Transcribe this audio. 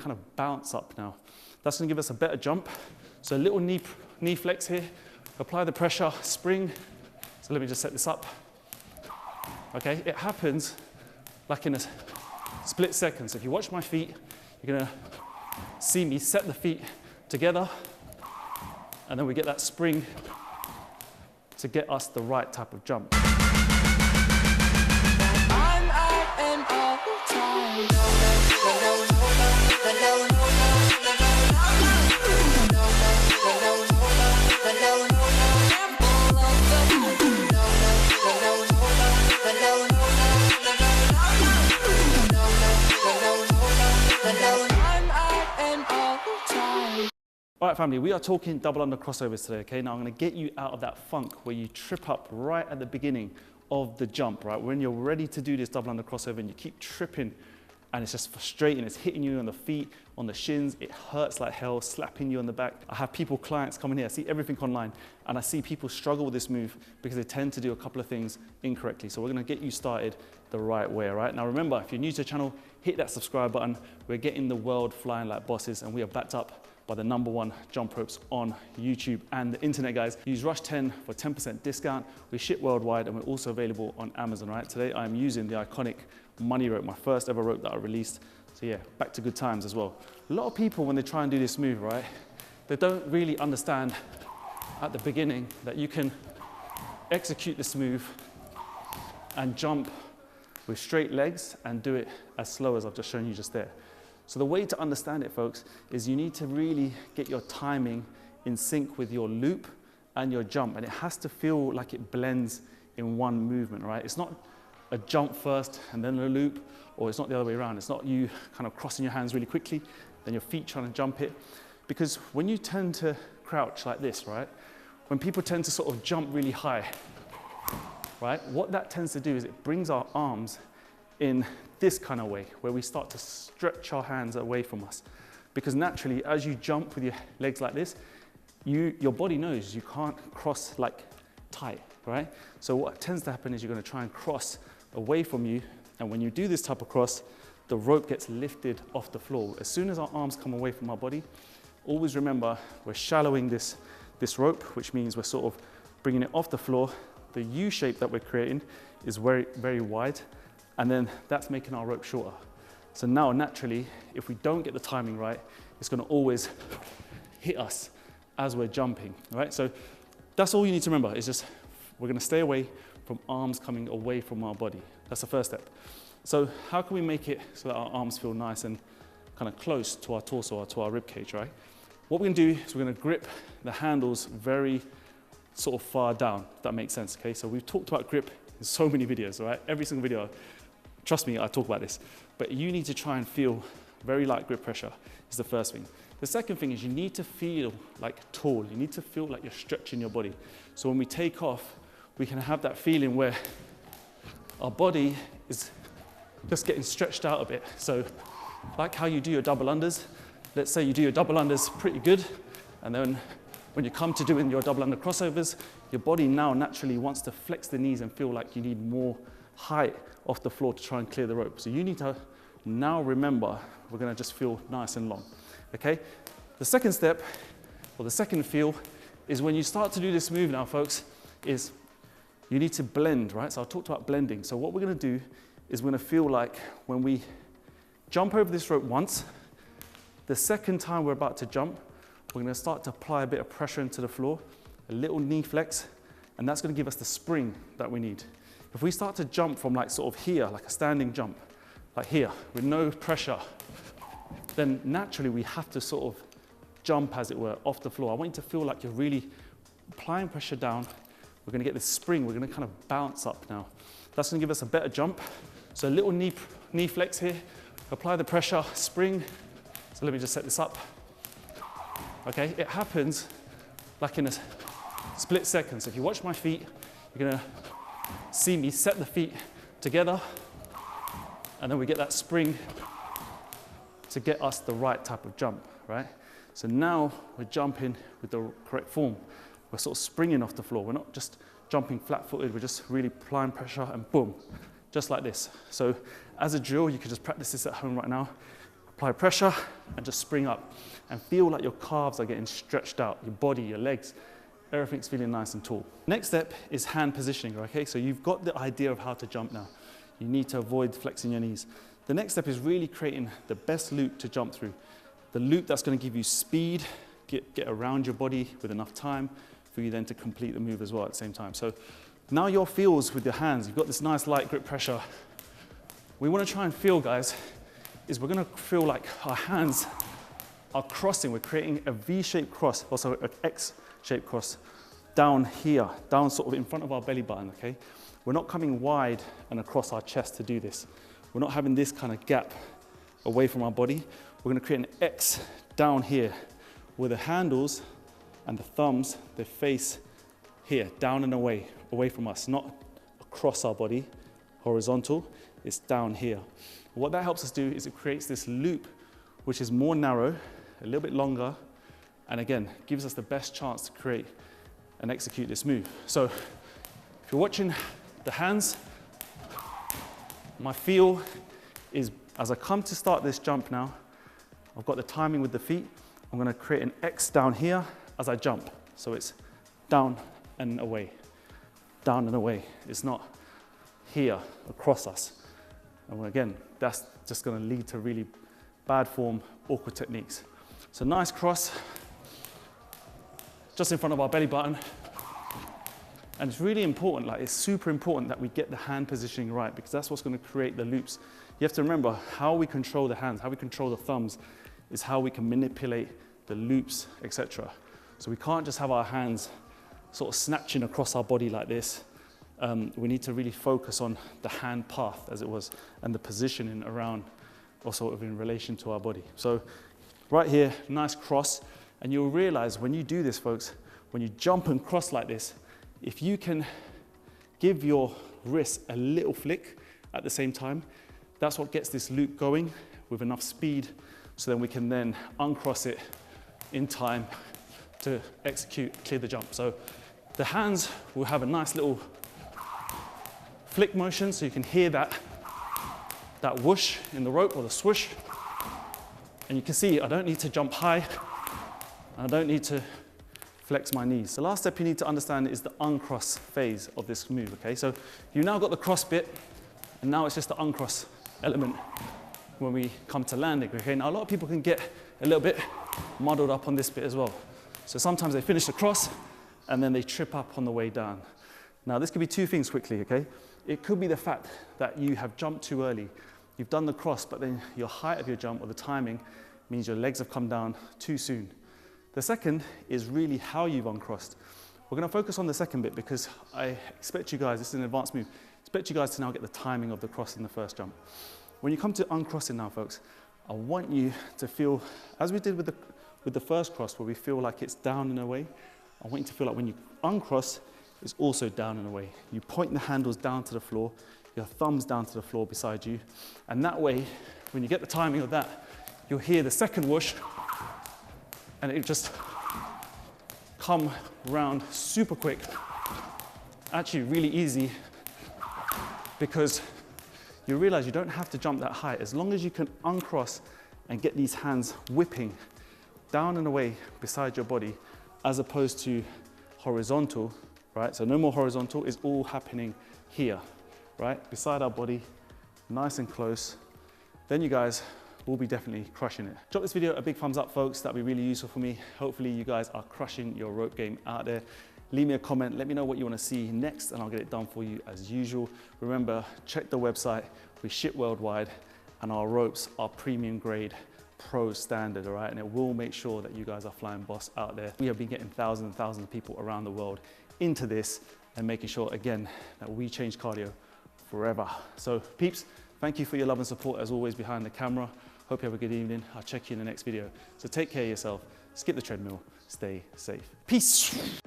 kind of bounce up now. That's gonna give us a better jump. So a little knee flex here, apply the pressure, spring. So let me just set this up. Okay, it happens like in a split second. So if you watch my feet, you're gonna see me set the feet together, and then we get that spring to get us the right type of jump. All right, family, we are talking double under crossovers today, okay? Now I'm gonna get you out of that funk where you trip up right at the beginning of the jump, right? When you're ready to do this double under crossover and you keep tripping and it's just frustrating, it's hitting you on the feet, on the shins, it hurts like hell, slapping you on the back. I have clients coming here, I see everything online, and I see people struggle with this move because they tend to do a couple of things incorrectly. So we're gonna get you started the right way, all right? Now remember, if you're new to the channel, hit that subscribe button. We're getting the world flying like bosses, and we are backed up by the #1 jump ropes on YouTube and the internet, guys. Use Rush10 for 10% discount. We ship worldwide, and we're also available on Amazon, right? Today I'm using the iconic money rope, my first ever rope that I released. So yeah, back to good times as well. A lot of people, when they try and do this move, right, they don't really understand at the beginning that you can execute this move and jump with straight legs and do it as slow as I've just shown you just there. So the way to understand it, folks, is you need to really get your timing in sync with your loop and your jump, and it has to feel like it blends in one movement, right? It's not a jump first and then a loop, or it's not the other way around. It's not you kind of crossing your hands really quickly, then your feet trying to jump it. Because when you tend to crouch like this, right? When people tend to sort of jump really high, right? What that tends to do is it brings our arms in this kind of way, where we start to stretch our hands away from us. Because naturally, as you jump with your legs like this, your body knows you can't cross like tight, right? So what tends to happen is you're gonna try and cross away from you, and when you do this type of cross, the rope gets lifted off the floor. As soon as our arms come away from our body, always remember we're shallowing this rope, which means we're sort of bringing it off the floor. The U shape that we're creating is very, very wide, and then that's making our rope shorter. So now naturally, if we don't get the timing right, it's gonna always hit us as we're jumping, right? So that's all you need to remember, is just, we're gonna stay away from arms coming away from our body. That's the first step. So how can we make it so that our arms feel nice and kind of close to our torso or to our rib cage, right? What we're gonna do is we're gonna grip the handles very sort of far down, if that makes sense, okay? So we've talked about grip in so many videos, all right? Every single video, trust me, I talk about this. But you need to try and feel very light grip pressure is the first thing. The second thing is you need to feel like tall. You need to feel like you're stretching your body. So when we take off, we can have that feeling where our body is just getting stretched out a bit. So like how you do your double unders, let's say you do your double unders pretty good, and then when you come to doing your double under crossovers, your body now naturally wants to flex the knees and feel like you need more height off the floor to try and clear the rope. So you need to now remember, we're gonna just feel nice and long, okay? The second step, or the second feel, is when you start to do this move now, folks, is you need to blend, right? So I talked about blending. So what we're gonna do is we're gonna feel like when we jump over this rope once, the second time we're about to jump, we're gonna start to apply a bit of pressure into the floor, a little knee flex, and that's gonna give us the spring that we need. If we start to jump from like sort of here, like a standing jump, like here, with no pressure, then naturally we have to sort of jump, as it were, off the floor. I want you to feel like you're really applying pressure down. We're gonna get this spring, we're gonna kind of bounce up now. That's gonna give us a better jump. So a little knee flex here, apply the pressure, spring. So let me just set this up. Okay, it happens like in a split second. So if you watch my feet, you're gonna see me set the feet together, and then we get that spring to get us the right type of jump, right? So now we're jumping with the correct form. We're sort of springing off the floor. We're not just jumping flat-footed, we're just really applying pressure and boom, just like this. So as a drill, you can just practice this at home right now. apply pressure and just spring up and feel like your calves are getting stretched out, your body, your legs, everything's feeling nice and tall. Next step is hand positioning, okay? So you've got the idea of how to jump now. You need to avoid flexing your knees. The next step is really creating the best loop to jump through. The loop that's going to give you speed, get around your body with enough time for you then to complete the move as well at the same time. So now your feels with your hands, you've got this nice light grip pressure. We want to try and feel, guys, is we're going to feel like our hands are crossing. We're creating a V-shaped cross, also an X-shaped cross down here, down sort of in front of our belly button, okay? We're not coming wide and across our chest to do this. We're not having this kind of gap away from our body. We're going to create an X down here where the handles and the thumbs, they face here, down and away from us, not across our body, horizontal, it's down here. What that helps us do is it creates this loop which is more narrow, a little bit longer, and again, gives us the best chance to create and execute this move. So if you're watching the hands, my feel is as I come to start this jump now, I've got the timing with the feet. I'm going to create an X down here as I jump. So it's down and away, down and away. It's not here across us. And again, that's just going to lead to really bad form, awkward techniques. So nice cross, just in front of our belly button. And it's really important, like it's super important that we get the hand positioning right because that's what's going to create the loops. You have to remember how we control the hands, how we control the thumbs is how we can manipulate the loops, etc. So we can't just have our hands sort of snatching across our body like this. We need to really focus on the hand path as it was and the positioning around or sort of in relation to our body. So right here, nice cross. And you'll realize when you do this, folks, when you jump and cross like this, if you can give your wrist a little flick at the same time, that's what gets this loop going with enough speed so then we can then uncross it in time to execute, clear the jump. So the hands will have a nice little flick motion so you can hear that whoosh in the rope or the swoosh. And you can see I don't need to jump high. I don't need to flex my knees. The last step you need to understand is the uncross phase of this move, okay? So you've now got the cross bit, and now it's just the uncross element when we come to landing, okay? Now a lot of people can get a little bit muddled up on this bit as well. So sometimes they finish the cross, and then they trip up on the way down. Now this could be two things quickly, okay? It could be the fact that you have jumped too early. You've done the cross, but then your height of your jump or the timing means your legs have come down too soon. The second is really how you've uncrossed. We're going to focus on the second bit because I expect you guys, this is an advanced move, expect you guys to now get the timing of the cross in the first jump. When you come to uncrossing now, folks, I want you to feel, as we did with the first cross where we feel like it's down and away, I want you to feel like when you uncross, it's also down and away. You point the handles down to the floor, your thumbs down to the floor beside you, and that way, when you get the timing of that, you'll hear the second whoosh, and it just come round super quick. Actually really easy because you realize you don't have to jump that high. As long as you can uncross and get these hands whipping down and away beside your body as opposed to horizontal, right? So no more horizontal, it's all happening here, right? Beside our body, nice and close. Then you guys will be definitely crushing it. Drop this video a big thumbs up, folks. That'd be really useful for me. Hopefully you guys are crushing your rope game out there. Leave me a comment. Let me know what you want to see next and I'll get it done for you as usual. Remember, check the website. We ship worldwide and our ropes are premium grade, pro standard, all right? And it will make sure that you guys are flying boss out there. We have been getting thousands and thousands of people around the world into this and making sure, again, that we change cardio forever. So peeps, thank you for your love and support as always behind the camera. Hope you have a good evening. I'll check you in the next video. So take care of yourself, skip the treadmill, stay safe. Peace.